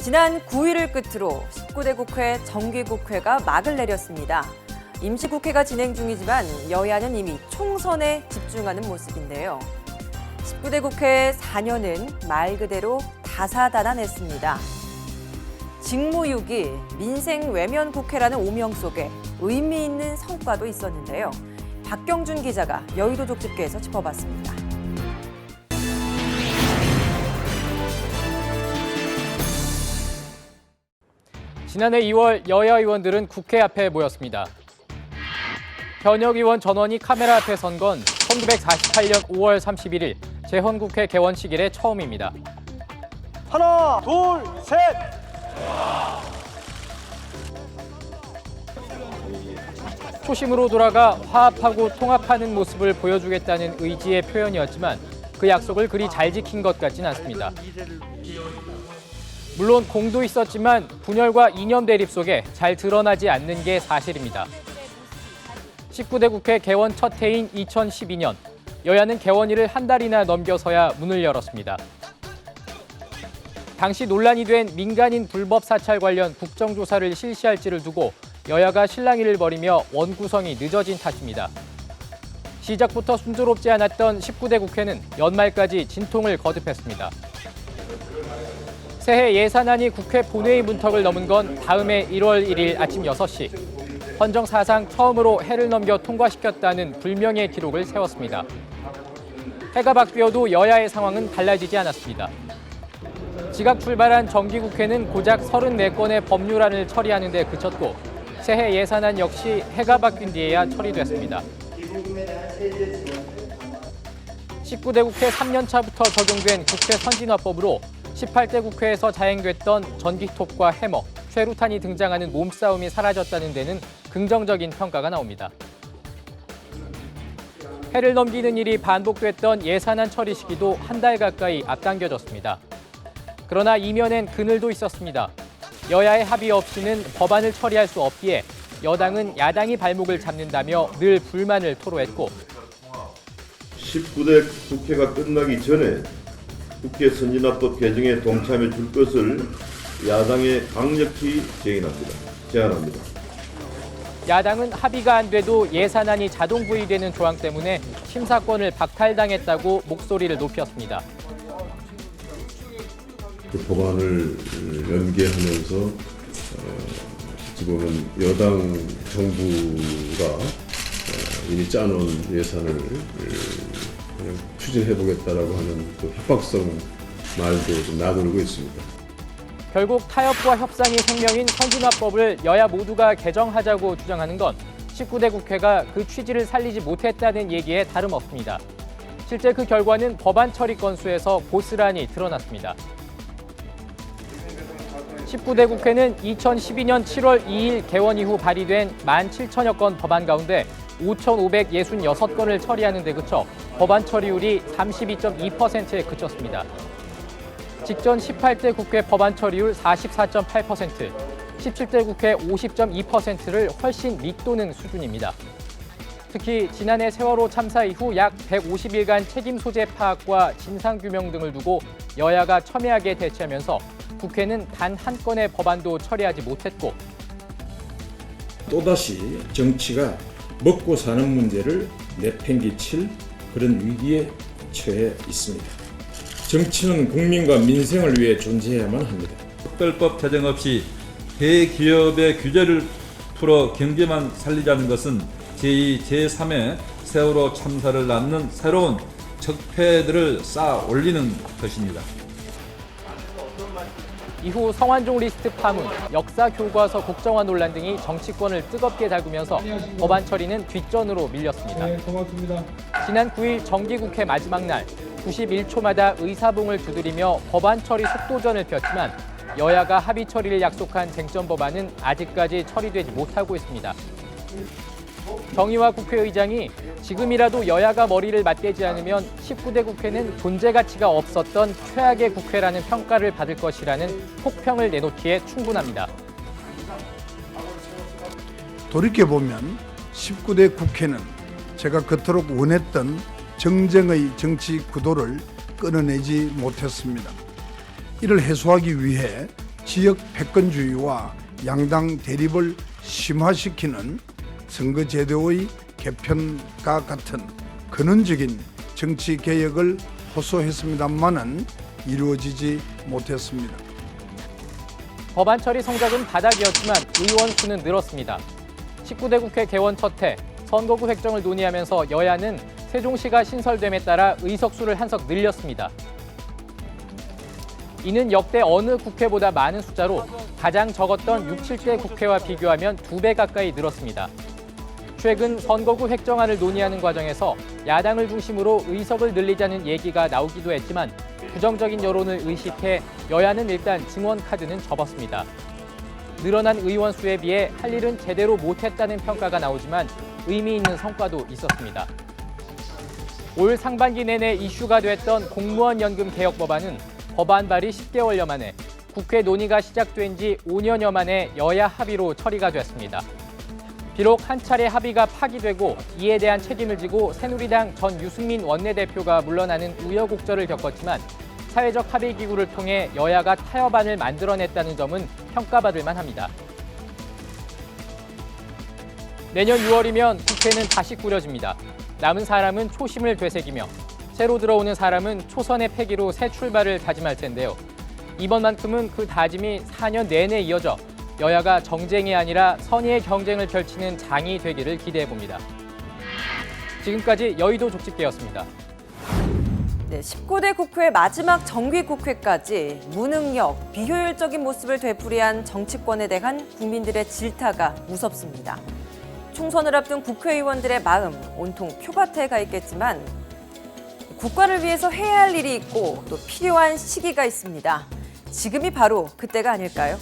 지난 9일을 끝으로 19대 국회 정기국회가 막을 내렸습니다. 임시국회가 진행 중이지만 여야는 이미 총선에 집중하는 모습인데요. 19대 국회 4년은 말 그대로 다사다난했습니다. 직무유기, 민생 외면 국회라는 오명 속에 의미 있는 성과도 있었는데요. 박경준 기자가 여의도 족집게에서 짚어봤습니다. 지난해 2월 여야 의원들은 국회 앞에 모였습니다. 현역 의원 전원이 카메라 앞에 선 건 1948년 5월 31일 재헌국회 개원식 이래 처음입니다. 하나, 둘, 셋! 초심으로 돌아가 화합하고 통합하는 모습을 보여주겠다는 의지의 표현이었지만 그 약속을 그리 잘 지킨 것 같진 않습니다. 물론 공도 있었지만 분열과 이념 대립 속에 잘 드러나지 않는 게 사실입니다. 19대 국회 개원 첫 해인 2012년, 여야는 개원일을 한 달이나 넘겨서야 문을 열었습니다. 당시 논란이 된 민간인 불법 사찰 관련 국정조사를 실시할지를 두고 여야가 실랑이를 벌이며 원구성이 늦어진 탓입니다. 시작부터 순조롭지 않았던 19대 국회는 연말까지 진통을 거듭했습니다. 새해 예산안이 국회 본회의 문턱을 넘은 건 다음 해 1월 1일 아침 6시. 헌정 사상 처음으로 해를 넘겨 통과시켰다는 불명예 기록을 세웠습니다. 해가 바뀌어도 여야의 상황은 달라지지 않았습니다. 지각 출발한 정기국회는 고작 34건의 법률안을 처리하는 데 그쳤고 새해 예산안 역시 해가 바뀐 뒤에야 처리됐습니다. 19대 국회 3년차부터 적용된 국회 선진화법으로 18대 국회에서 자행됐던 전기톱과 해머, 최루탄이 등장하는 몸싸움이 사라졌다는 데는 긍정적인 평가가 나옵니다. 해를 넘기는 일이 반복됐던 예산안 처리 시기도 한 달 가까이 앞당겨졌습니다. 그러나 이면엔 그늘도 있었습니다. 여야의 합의 없이는 법안을 처리할 수 없기에 여당은 야당이 발목을 잡는다며 늘 불만을 토로했고 19대 국회가 끝나기 전에 국회 선진화법 개정에 동참해 줄 것을 야당에 강력히 제안합니다. 야당은 합의가 안 돼도 예산안이 자동 부의되는 조항 때문에 심사권을 박탈당했다고 목소리를 높였습니다. 그 법안을 연계하면서 어찌 보면 여당 정부가 이미 짜놓은 예산을 그냥 추진해보겠다라고 하는 또 협박성 말도 좀 나돌고 있습니다. 결국 타협과 협상이 생명인 선진화법을 여야 모두가 개정하자고 주장하는 건 19대 국회가 그 취지를 살리지 못했다는 얘기에 다름없습니다. 실제 그 결과는 법안 처리 건수에서 고스란히 드러났습니다. 19대 국회는 2012년 7월 2일 개원 이후 발의된 17,000여 건 법안 가운데 5,566건을 처리하는 데 그쳐 법안 처리율이 32.2%에 그쳤습니다. 직전 18대 국회 법안 처리율 44.8%, 17대 국회 50.2%를 훨씬 밑도는 수준입니다. 특히 지난해 세월호 참사 이후 약 150일간 책임 소재 파악과 진상규명 등을 두고 여야가 첨예하게 대치하면서 국회는 단 한 건의 법안도 처리하지 못했고 또다시 정치가 먹고 사는 문제를 내팽개칠 그런 위기에 처해 있습니다. 정치는 국민과 민생을 위해 존재해야만 합니다. 특별법 제정 없이 대기업의 규제를 풀어 경제만 살리자는 것은 제2, 제3의 세월호 참사를 낳는 새로운 적폐들을 쌓아 올리는 것입니다. 이후 성완종 리스트 파문, 역사 교과서 국정화 논란 등이 정치권을 뜨겁게 달구면서 법안 처리는 뒷전으로 밀렸습니다. 네, 고맙습니다. 지난 9일 정기국회 마지막 날 91초마다 의사봉을 두드리며 법안 처리 속도전을 폈지만 여야가 합의 처리를 약속한 쟁점 법안은 아직까지 처리되지 못하고 있습니다. 정의화 국회의장이 지금이라도 여야가 머리를 맞대지 않으면 19대 국회는 존재 가치가 없었던 최악의 국회라는 평가를 받을 것이라는 혹평을 내놓기에 충분합니다. 돌이켜보면 19대 국회는 제가 그토록 원했던 정쟁의 정치 구도를 끊어내지 못했습니다. 이를 해소하기 위해 지역 패권주의와 양당 대립을 심화시키는 선거제도의 개편과 같은 근원적인 정치 개혁을 호소했습니다만은 이루어지지 못했습니다. 법안 처리 성적은 바닥이었지만 의원 수는 늘었습니다. 19대 국회 개원 첫 해 선거구 획정을 논의하면서 여야는 세종시가 신설됨에 따라 의석수를 한석 늘렸습니다. 이는 역대 어느 국회보다 많은 숫자로 가장 적었던 6, 7대 국회와 비교하면 2배 가까이 늘었습니다. 최근 선거구 획정안을 논의하는 과정에서 야당을 중심으로 의석을 늘리자는 얘기가 나오기도 했지만 부정적인 여론을 의식해 여야는 일단 증원 카드는 접었습니다. 늘어난 의원 수에 비해 할 일은 제대로 못했다는 평가가 나오지만 의미 있는 성과도 있었습니다. 올 상반기 내내 이슈가 됐던 공무원 연금 개혁 법안은 법안 발의 10개월여 만에 국회 논의가 시작된 지 5년여 만에 여야 합의로 처리가 됐습니다. 비록 한 차례 합의가 파기되고 이에 대한 책임을 지고 새누리당 전 유승민 원내대표가 물러나는 우여곡절을 겪었지만 사회적 합의 기구를 통해 여야가 타협안을 만들어냈다는 점은 평가받을 만합니다. 내년 6월이면 국회는 다시 꾸려집니다. 남은 사람은 초심을 되새기며 새로 들어오는 사람은 초선의 패기로 새 출발을 다짐할 텐데요. 이번만큼은 그 다짐이 4년 내내 이어져 여야가 정쟁이 아니라 선의의 경쟁을 펼치는 장이 되기를 기대해봅니다. 지금까지 여의도 족집게였습니다. 네, 19대 국회 마지막 정기국회까지 무능력, 비효율적인 모습을 되풀이한 정치권에 대한 국민들의 질타가 무섭습니다. 총선을 앞둔 국회의원들의 마음 온통 표밭에 가 있겠지만 국가를 위해서 해야 할 일이 있고 또 필요한 시기가 있습니다. 지금이 바로 그때가 아닐까요?